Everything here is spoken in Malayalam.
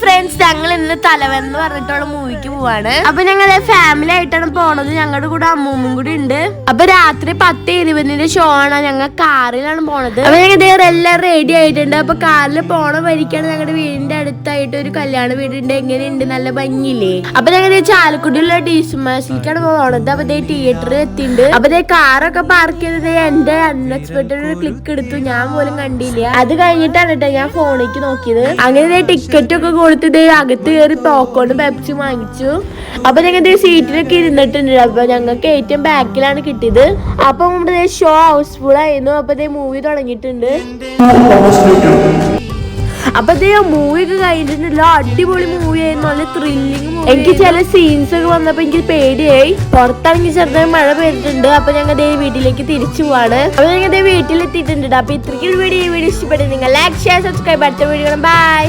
ഫ്രണ്ട്സ്, ഞങ്ങൾ ഇന്ന് തലവൻ എന്ന് പറഞ്ഞിട്ടുള്ള മൂവിക്ക് പോവാണ്. അപ്പൊ ഞങ്ങൾ ഫാമിലി ആയിട്ടാണ് പോണത്. ഞങ്ങളുടെ കൂടെ അമ്മൂമ്മയും കൂടി ഉണ്ട്. അപ്പൊ രാത്രി 10:20 ഷോ ആണ്. ഞങ്ങൾ കാറിലാണ് പോണത്. അപ്പൊ ഞങ്ങൾ എല്ലാം റെഡി ആയിട്ടുണ്ട്. അപ്പൊ കാറിൽ പോണ വഴിക്കാണ് ഞങ്ങളുടെ വീടിന്റെ അടുത്തായിട്ട് ഒരു കല്യാണ വീടുണ്ട്. എങ്ങനെയുണ്ട്, നല്ല ഭംഗിയില്ലേ? അപ്പൊ ഞങ്ങൾ ചാലക്കുടിയുള്ള ഡിസ്മാസിലേക്കാണ് പോണത്. അപ്പൊ തിയേറ്ററിൽ എത്തിയിട്ടുണ്ട്. അപ്പൊ കാറൊക്കെ പാർക്ക് ചെയ്തത് എന്റെ അൺഎക്സ്പെക്ടഡ് ഒരു ക്ലിക്ക് എടുത്തു. ഞാൻ പോലും കണ്ടില്ല. അത് കഴിഞ്ഞിട്ടാണ് കേട്ടോ ഞാൻ ഫോണിലേക്ക് നോക്കിയത്. അങ്ങനെ ടിക്കറ്റ് ഒക്കെ കൊടുത്ത് അകത്ത് കയറി പോപ്കോൺ പെപ്സി വാങ്ങിച്ചു. അപ്പൊ ഞങ്ങൾ സീറ്റിലൊക്കെ ഇരുന്നിട്ടുണ്ട്. അപ്പൊ ഞങ്ങൾക്ക് ഏറ്റവും ബാക്കിലാണ് കിട്ടിയത്. അപ്പൊ നമ്മുടെ ഷോ ഹൗസ്ഫുൾ ആയിരുന്നു. അപ്പൊ മൂവി തുടങ്ങിയിട്ടുണ്ട്. അപ്പൊ മൂവി ഒക്കെ കഴിഞ്ഞിട്ടുണ്ടല്ലോ, അടിപൊളി മൂവി ആയിരുന്നു, നല്ല ത്രില്ലിങ്. എനിക്ക് ചില സീൻസ് ഒക്കെ വന്നപ്പോ എനിക്ക് പേടിയായി. പുറത്താണെങ്കിൽ ചെറുതായി മഴ പെയ്തിട്ടുണ്ട്. അപ്പൊ ഞങ്ങൾ വീട്ടിലേക്ക് തിരിച്ചു പോവാണ്. അപ്പൊ ഞങ്ങൾ വീട്ടിലെത്തിയിട്ടുണ്ട്. അപ്പൊ ഇത്രയ്ക്ക് വീഡിയോ ഇഷ്ടപ്പെട്ടു. നിങ്ങൾ ലൈക്ക്, ഷെയർ, സബ്സ്ക്രൈബ്. അടുത്ത വീഡിയോ. ബൈ.